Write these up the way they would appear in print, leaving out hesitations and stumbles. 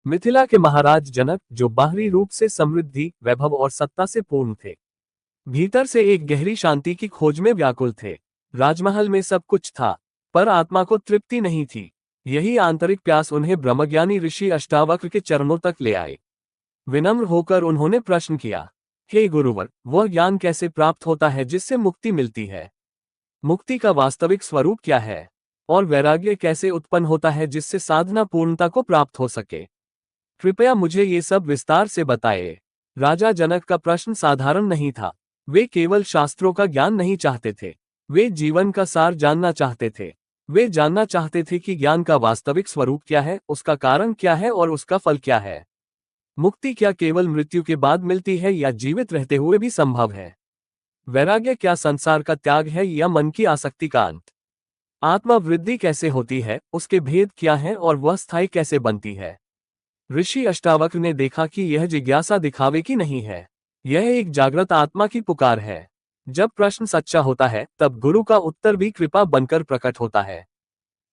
मिथिला के महाराज जनक, जो बाहरी रूप से समृद्धि, वैभव और सत्ता से पूर्ण थे, भीतर से एक गहरी शांति की खोज में व्याकुल थे। राजमहल में सब कुछ था, पर आत्मा को तृप्ति नहीं थी। यही आंतरिक प्यास उन्हें ब्रह्मज्ञानी ऋषि अष्टावक्र के चरणों तक ले आए। विनम्र होकर उन्होंने प्रश्न किया, हे गुरुवर, वह ज्ञान कैसे प्राप्त होता है जिससे मुक्ति मिलती है? मुक्ति का वास्तविक स्वरूप क्या है? और वैराग्य कैसे उत्पन्न होता है जिससे साधना पूर्णता को प्राप्त हो सके? कृपया मुझे ये सब विस्तार से बताएं। राजा जनक का प्रश्न साधारण नहीं था। वे केवल शास्त्रों का ज्ञान नहीं चाहते थे, वे जीवन का सार जानना चाहते थे। वे जानना चाहते थे कि ज्ञान का वास्तविक स्वरूप क्या है, उसका कारण क्या है और उसका फल क्या है। मुक्ति क्या केवल मृत्यु के बाद मिलती है या जीवित रहते हुए भी संभव है? वैराग्य क्या संसार का त्याग है या मन की आसक्ति का अंत? आत्मा वृद्धि कैसे होती है, उसके भेद क्या हैं और वह स्थायी कैसे बनती है? ऋषि अष्टावक्र ने देखा कि यह जिज्ञासा दिखावे की नहीं है, यह एक जागृत आत्मा की पुकार है। जब प्रश्न सच्चा होता है, तब गुरु का उत्तर भी कृपा बनकर प्रकट होता है।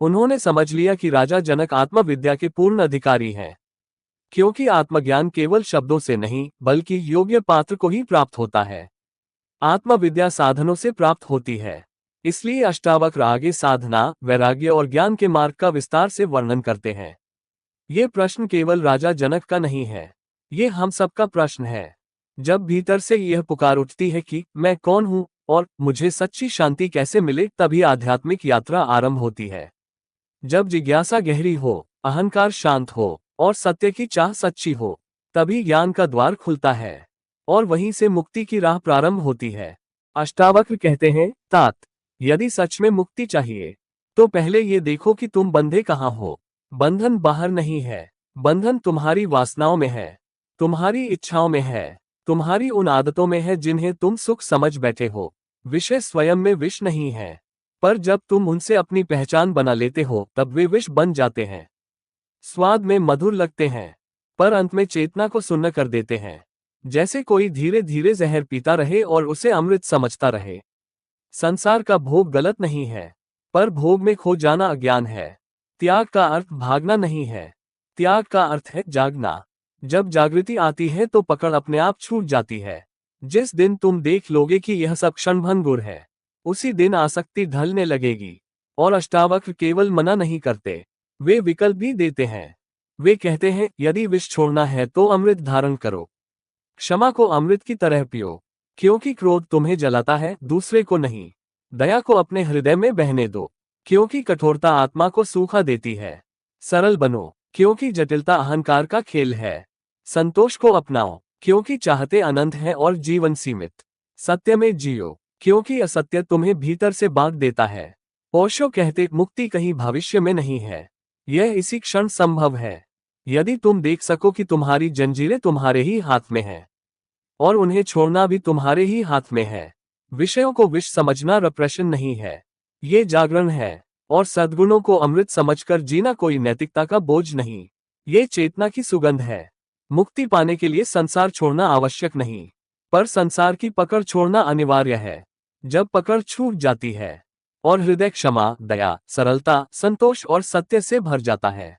उन्होंने समझ लिया कि राजा जनक आत्मविद्या के पूर्ण अधिकारी हैं, क्योंकि आत्मज्ञान केवल शब्दों से नहीं, बल्कि योग्य पात्र को ही प्राप्त होता है। आत्मविद्या साधनों से प्राप्त होती है। इसलिए अष्टावक्र आगे साधना, वैराग्य और ज्ञान के मार्ग का विस्तार से वर्णन करते हैं। ये प्रश्न केवल राजा जनक का नहीं है, ये हम सबका प्रश्न है। जब भीतर से यह पुकार उठती है कि मैं कौन हूँ और मुझे सच्ची शांति कैसे मिले, तभी आध्यात्मिक यात्रा आरंभ होती है। जब जिज्ञासा गहरी हो, अहंकार शांत हो और सत्य की चाह सच्ची हो, तभी ज्ञान का द्वार खुलता है और वहीं से मुक्ति की राह प्रारंभ होती है। अष्टावक्र कहते हैं, तात, यदि सच में मुक्ति चाहिए तो पहले ये देखो कि तुम बंधे कहाँ हो। बंधन बाहर नहीं है, बंधन तुम्हारी वासनाओं में है, तुम्हारी इच्छाओं में है, तुम्हारी उन आदतों में है जिन्हें तुम सुख समझ बैठे हो। विषय स्वयं में विष नहीं है, पर जब तुम उनसे अपनी पहचान बना लेते हो तब वे विष बन जाते हैं। स्वाद में मधुर लगते हैं, पर अंत में चेतना को सुन्न कर देते हैं। जैसे कोई धीरे धीरे जहर पीता रहे और उसे अमृत समझता रहे। संसार का भोग गलत नहीं है, पर भोग में खो जाना अज्ञान है। त्याग का अर्थ भागना नहीं है, त्याग का अर्थ है जागना। जब जागृति आती है तो पकड़ अपने आप छूट जाती है। जिस दिन तुम देख लोगे कि यह सब क्षणभंगुर है, उसी दिन आसक्ति ढलने लगेगी। और अष्टावक्र केवल मना नहीं करते, वे विकल्प भी देते हैं। वे कहते हैं, यदि विष छोड़ना है तो अमृत धारण करो। क्षमा को अमृत की तरह पियो, क्योंकि क्रोध तुम्हें जलाता है, दूसरे को नहीं। दया को अपने हृदय में बहने दो, क्योंकि कठोरता आत्मा को सूखा देती है। सरल बनो, क्योंकि जटिलता अहंकार का खेल है। संतोष को अपनाओ, क्योंकि चाहते अनंत है और जीवन सीमित। सत्य में जियो, क्योंकि असत्य तुम्हें भीतर से बांध देता है। ओशो कहते, मुक्ति कहीं भविष्य में नहीं है, यह इसी क्षण संभव है। यदि तुम देख सको कि तुम्हारी जंजीरें तुम्हारे ही हाथ में हैं और उन्हें छोड़ना भी तुम्हारे ही हाथ में है। विषयों को विष समझना रिप्रेशन नहीं है, ये जागरण है। और सद्गुणों को अमृत समझकर जीना कोई नैतिकता का बोझ नहीं, ये चेतना की सुगंध है। मुक्ति पाने के लिए संसार छोड़ना आवश्यक नहीं, पर संसार की पकड़ छोड़ना अनिवार्य है। जब पकड़ छूट जाती है और हृदय क्षमा, दया, सरलता, संतोष और सत्य से भर जाता है,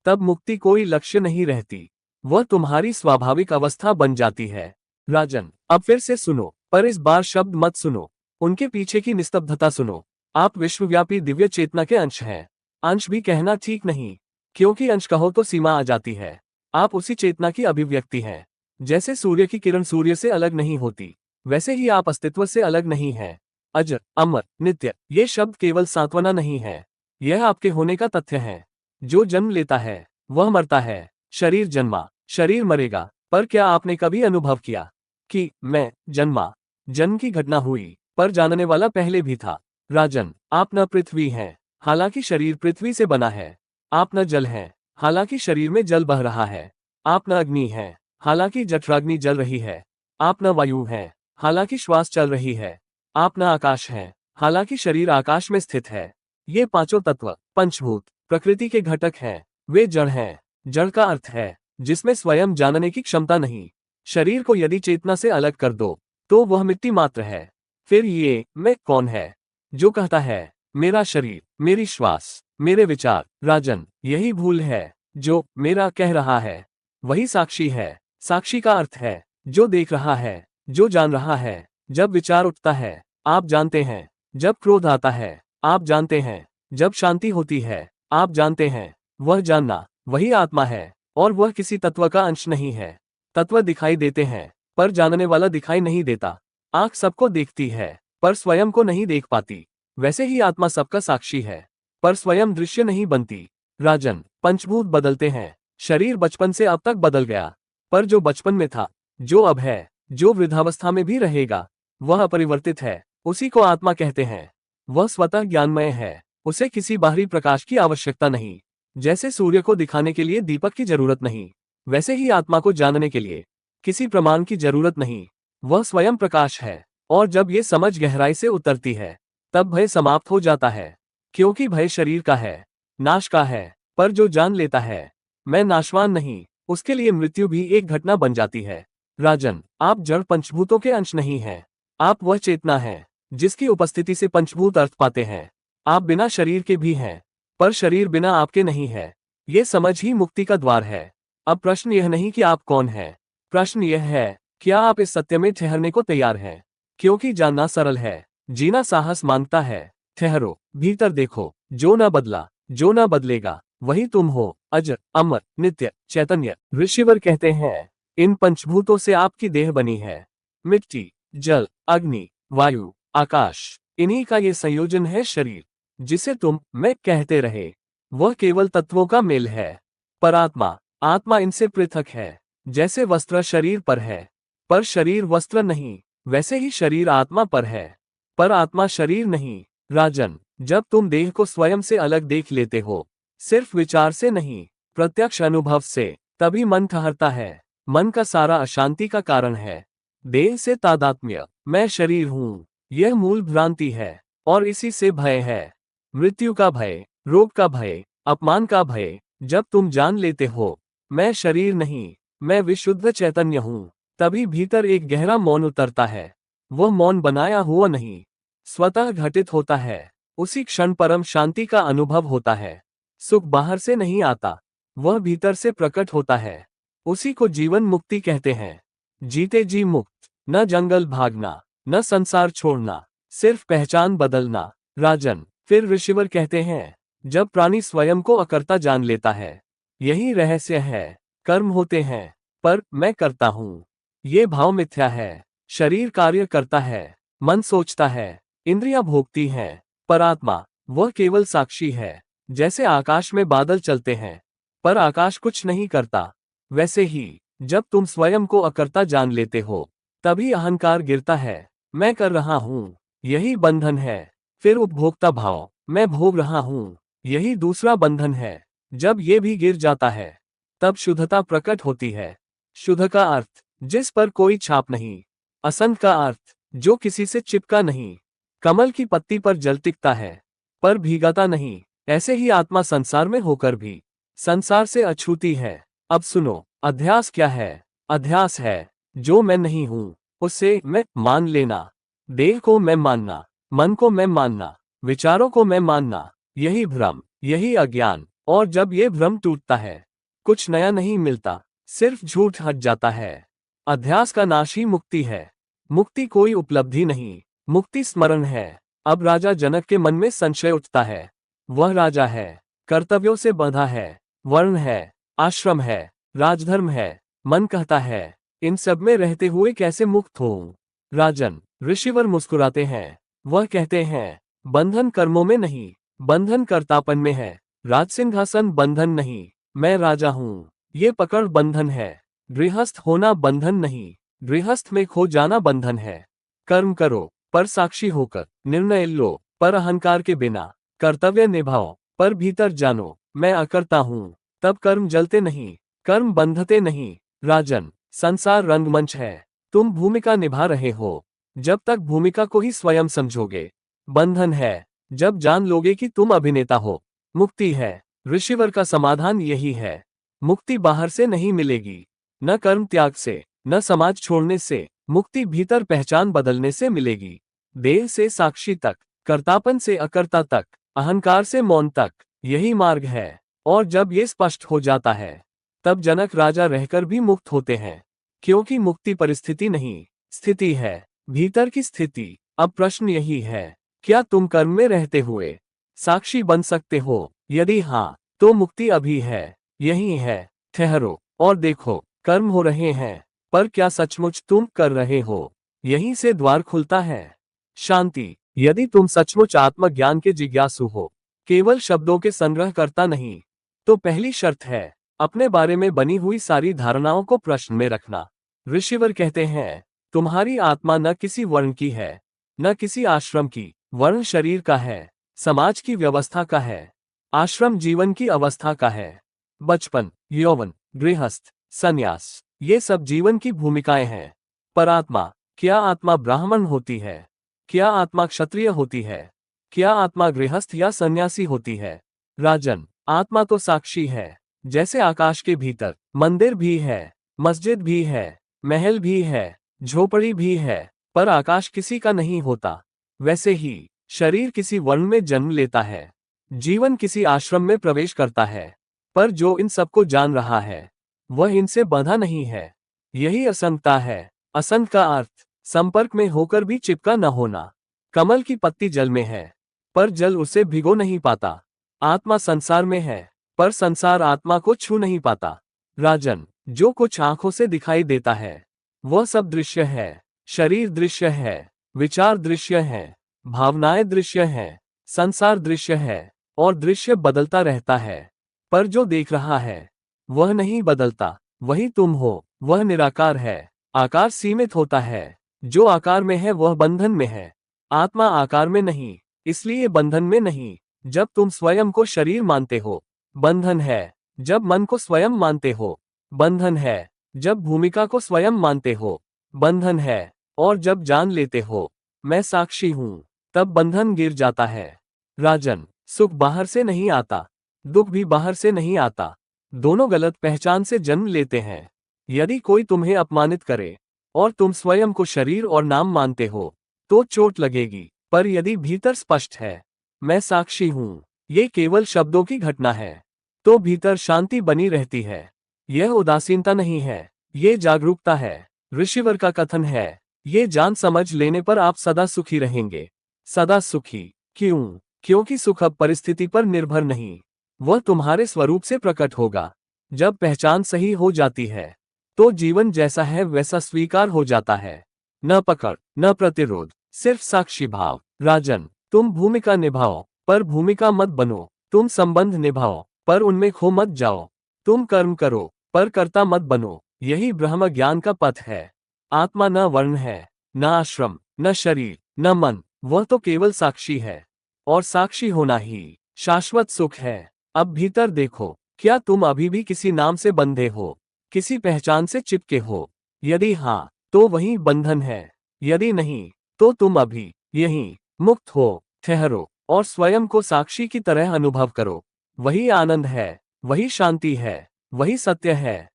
तब मुक्ति कोई लक्ष्य नहीं रहती, वह तुम्हारी स्वाभाविक अवस्था बन जाती है। राजन, अब फिर से सुनो, पर इस बार शब्द मत सुनो, उनके पीछे की निस्तब्धता सुनो। आप विश्वव्यापी दिव्य चेतना के अंश हैं। अंश भी कहना ठीक नहीं, क्योंकि अंश कहो तो सीमा आ जाती है। आप उसी चेतना की अभिव्यक्ति हैं। जैसे सूर्य की किरण सूर्य से अलग नहीं होती, वैसे ही आप अस्तित्व से अलग नहीं हैं। अजर, अमर, नित्य, ये शब्द केवल सांत्वना नहीं है, यह आपके होने का तथ्य है। जो जन्म लेता है वह मरता है, शरीर जन्मा, शरीर मरेगा, पर क्या आपने कभी अनुभव किया कि मैं जन्मा? जन्म की घटना हुई, पर जानने वाला पहले भी था। राजन, आप न पृथ्वी हैं, हालांकि शरीर पृथ्वी से बना है। आप न जल हैं, हालांकि शरीर में जल बह रहा है। आप न अग्नि हैं, हालांकि जठराग्नि जल रही है। आप न वायु हैं, हालांकि श्वास चल रही है। आप न आकाश हैं, हालांकि शरीर आकाश में स्थित है। ये पांचों तत्व, पंचभूत, प्रकृति के घटक हैं। वे जड़ हैं। जड़ का अर्थ है जिसमें स्वयं जानने की क्षमता नहीं। शरीर को यदि चेतना से अलग कर दो तो वह मिट्टी मात्र है। फिर ये मैं कौन है जो कहता है मेरा शरीर, मेरी श्वास, मेरे विचार? राजन, यही भूल है। जो मेरा कह रहा है वही साक्षी है। साक्षी का अर्थ है जो देख रहा है, जो जान रहा है। जब विचार उठता है, आप जानते हैं। जब क्रोध आता है, आप जानते हैं। जब शांति होती है, आप जानते हैं। वह जानना वही आत्मा है, और वह किसी तत्व का अंश नहीं है। तत्व दिखाई देते हैं, पर जानने वाला दिखाई नहीं देता। आंख सबको देखती है, पर स्वयं को नहीं देख पाती। वैसे ही आत्मा सबका साक्षी है, पर स्वयं दृश्य नहीं बनती। राजन, पंचभूत बदलते हैं। शरीर बचपन से अब तक बदल गया, पर जो बचपन में था, जो अब है, जो वृद्धावस्था में भी रहेगा, वह अपरिवर्तित है। उसी को आत्मा कहते हैं। वह स्वतः ज्ञानमय है, उसे किसी बाहरी प्रकाश की आवश्यकता नहीं। जैसे सूर्य को दिखाने के लिए दीपक की जरूरत नहीं, वैसे ही आत्मा को जानने के लिए किसी प्रमाण की जरूरत नहीं। वह स्वयं प्रकाश है, और जब ये समझ गहराई से उतरती है, तब भय समाप्त हो जाता है। क्योंकि भय शरीर का है, नाश का है। पर जो जान लेता है मैं नाशवान नहीं, उसके लिए मृत्यु भी एक घटना बन जाती है। राजन, आप जड़ पंचभूतों के अंश नहीं हैं। आप वह चेतना हैं जिसकी उपस्थिति से पंचभूत अर्थ पाते हैं। आप बिना शरीर के भी हैं, पर शरीर बिना आपके नहीं है। ये समझ ही मुक्ति का द्वार है। अब प्रश्न यह नहीं कि आप कौन हैं, प्रश्न यह है क्या आप इस सत्य में ठहरने को तैयार हैं। क्योंकि जानना सरल है, जीना साहस मांगता है। ठहरो, भीतर देखो। जो न बदला, जो न बदलेगा, वही तुम हो, अजर, अमर, नित्य, चैतन्य। ऋषिवर कहते हैं इन पंचभूतों से आपकी देह बनी है। मिट्टी, जल, अग्नि, वायु, आकाश, इन्हीं का ये संयोजन है शरीर। जिसे तुम मैं कहते रहे, वह केवल तत्वों का मेल है। पर आत्मा, आत्मा इनसे पृथक है। जैसे वस्त्र शरीर पर है, पर शरीर वस्त्र नहीं, वैसे ही शरीर आत्मा पर है, पर आत्मा शरीर नहीं। राजन, जब तुम देह को स्वयं से अलग देख लेते हो, सिर्फ विचार से नहीं, प्रत्यक्ष अनुभव से, तभी मन ठहरता है। मन का सारा अशांति का कारण है देह से तादात्म्य। मैं शरीर हूँ, यह मूल भ्रांति है, और इसी से भय है। मृत्यु का भय, रोग का भय, अपमान का भय। जब तुम जान लेते हो मैं शरीर नहीं, मैं विशुद्ध चैतन्य हूँ, तभी भीतर एक गहरा मौन उतरता है। वह मौन बनाया हुआ नहीं, स्वतः घटित होता है। उसी क्षण परम शांति का अनुभव होता है। सुख बाहर से नहीं आता, वह भीतर से प्रकट होता है। उसी को जीवन मुक्ति कहते हैं। जीते जी मुक्त, न जंगल भागना, न संसार छोड़ना, सिर्फ पहचान बदलना। राजन, फिर ऋषिवर कहते हैं जब प्राणी स्वयं को अकर्ता जान लेता है, यही रहस्य है। कर्म होते हैं, पर मैं करता हूँ, ये भाव मिथ्या है। शरीर कार्य करता है, मन सोचता है, इंद्रियां भोगती हैं, पर आत्मा, वह केवल साक्षी है। जैसे आकाश में बादल चलते हैं, पर आकाश कुछ नहीं करता, वैसे ही जब तुम स्वयं को अकर्ता जान लेते हो, तभी अहंकार गिरता है। मैं कर रहा हूँ, यही बंधन है। फिर उपभोक्ता भाव, मैं भोग रहा हूँ, यही दूसरा बंधन है। जब ये भी गिर जाता है, तब शुद्धता प्रकट होती है। शुद्ध का अर्थ जिस पर कोई छाप नहीं, असंत का अर्थ जो किसी से चिपका नहीं। कमल की पत्ती पर जल टिकता है, पर भीगाता नहीं। ऐसे ही आत्मा संसार में होकर भी संसार से अछूती है। अब सुनो, अध्यास क्या है? अध्यास है जो मैं नहीं हूं उससे मैं मान लेना, देह को मैं मानना, मन को मैं मानना, विचारों को मैं मानना। यही भ्रम, यही अज्ञान। और जब ये भ्रम टूटता है, कुछ नया नहीं मिलता, सिर्फ झूठ हट जाता है। अध्यास का नाश ही मुक्ति है। मुक्ति कोई उपलब्धि नहीं, मुक्ति स्मरण है। अब राजा जनक के मन में संशय उठता है। वह राजा है, कर्तव्यों से बंधा है, वर्ण है, आश्रम है, राजधर्म है। मन कहता है इन सब में रहते हुए कैसे मुक्त होऊं? राजन, ऋषिवर मुस्कुराते हैं। वह कहते हैं बंधन कर्मों में नहीं, बंधन कर्तापन में है। राजसिंहासन बंधन नहीं, मैं राजा हूँ, ये पकड़ बंधन है। गृहस्थ होना बंधन नहीं, गृहस्थ में खो जाना बंधन है। कर्म करो, पर साक्षी होकर। निर्णय लो, पर अहंकार के बिना। कर्तव्य निभाओ, पर भीतर जानो मैं अकर्ता हूँ। तब कर्म जलते नहीं, कर्म बंधते नहीं। राजन, संसार रंगमंच है, तुम भूमिका निभा रहे हो। जब तक भूमिका को ही स्वयं समझोगे, बंधन है। जब जान लोगे कि तुम अभिनेता हो, मुक्ति है। ऋषिवर का समाधान यही है। मुक्ति बाहर से नहीं मिलेगी, न कर्म त्याग से, न समाज छोड़ने से। मुक्ति भीतर पहचान बदलने से मिलेगी। देह से साक्षी तक, कर्तापन से अकर्ता तक, अहंकार से मौन तक, यही मार्ग है। और जब ये स्पष्ट हो जाता है तब जनक राजा रहकर भी मुक्त होते हैं, क्योंकि मुक्ति परिस्थिति नहीं, स्थिति है, भीतर की स्थिति। अब प्रश्न यही है, क्या तुम कर्म में रहते हुए साक्षी बन सकते हो? यदि हाँ, तो मुक्ति अभी है, यही है। ठहरो और देखो, कर्म हो रहे हैं, पर क्या सचमुच तुम कर रहे हो? यहीं से द्वार खुलता है शांति। यदि तुम सचमुच आत्मज्ञान के जिज्ञासु हो, केवल शब्दों के संग्रह करता नहीं, तो पहली शर्त है अपने बारे में बनी हुई सारी धारणाओं को प्रश्न में रखना। ऋषिवर कहते हैं, तुम्हारी आत्मा न किसी वर्ण की है, न किसी आश्रम की। वर्ण शरीर का है, समाज की व्यवस्था का है, आश्रम जीवन की अवस्था का है। बचपन, यौवन, गृहस्थ, संन्यास, ये सब जीवन की भूमिकाएं हैं। पर आत्मा, क्या आत्मा ब्राह्मण होती है? क्या आत्मा क्षत्रिय होती है? क्या आत्मा गृहस्थ या सन्यासी होती है? राजन, आत्मा तो साक्षी है। जैसे आकाश के भीतर मंदिर भी है, मस्जिद भी है, महल भी है, झोपड़ी भी है, पर आकाश किसी का नहीं होता। वैसे ही शरीर किसी वर्ण में जन्म लेता है, जीवन किसी आश्रम में प्रवेश करता है, पर जो इन सबको जान रहा है वह इनसे बंधा नहीं है। यही असंगता है। असंग का अर्थ संपर्क में होकर भी चिपका न होना। कमल की पत्ती जल में है, पर जल उसे भिगो नहीं पाता। आत्मा संसार में है, पर संसार आत्मा को छू नहीं पाता। राजन, जो कुछ आंखों से दिखाई देता है वह सब दृश्य है। शरीर दृश्य है, विचार दृश्य है, भावनाएं दृश्य हैं, संसार दृश्य है, और दृश्य बदलता रहता है, पर जो देख रहा है वह नहीं बदलता। वही तुम हो, वह निराकार है। आकार सीमित होता है, जो आकार में है वह बंधन में है। आत्मा आकार में नहीं, इसलिए बंधन में नहीं। जब तुम स्वयं को शरीर मानते हो, बंधन है। जब मन को स्वयं मानते हो, बंधन है। जब भूमिका को स्वयं मानते हो, बंधन है। और जब जान लेते हो मैं साक्षी हूं, तब बंधन गिर जाता है। राजन, सुख बाहर से नहीं आता, दुख भी बाहर से नहीं आता। दोनों गलत पहचान से जन्म लेते हैं। यदि कोई तुम्हें अपमानित करे और तुम स्वयं को शरीर और नाम मानते हो, तो चोट लगेगी। पर यदि भीतर स्पष्ट है, मैं साक्षी हूं, ये केवल शब्दों की घटना है, तो भीतर शांति बनी रहती है। यह उदासीनता नहीं है, ये जागरूकता है। ऋषिवर का कथन है, ये जान समझ लेने पर आप सदा सुखी रहेंगे। सदा सुखी क्यों? क्योंकि सुख अब परिस्थिति पर निर्भर नहीं, वह तुम्हारे स्वरूप से प्रकट होगा। जब पहचान सही हो जाती है, तो जीवन जैसा है वैसा स्वीकार हो जाता है। न पकड़, न प्रतिरोध, सिर्फ साक्षी भाव। राजन, तुम भूमिका निभाओ, पर भूमिका मत बनो। तुम संबंध निभाओ, पर उनमें खो मत जाओ। तुम कर्म करो, पर कर्ता मत बनो। यही ब्रह्म ज्ञान का पथ है। आत्मा न वर्ण है, न आश्रम, न शरीर, न मन, वह तो केवल साक्षी है। और साक्षी होना ही शाश्वत सुख है। अब भीतर देखो, क्या तुम अभी भी किसी नाम से बंधे हो, किसी पहचान से चिपके हो? यदि हाँ, तो वही बंधन है। यदि नहीं, तो तुम अभी यहीं मुक्त हो। ठहरो और स्वयं को साक्षी की तरह अनुभव करो। वही आनंद है, वही शांति है, वही सत्य है।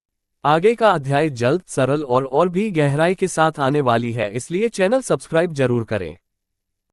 आगे का अध्याय जल्द, सरल और भी गहराई के साथ आने वाली है, इसलिए चैनल सब्सक्राइब जरूर करें।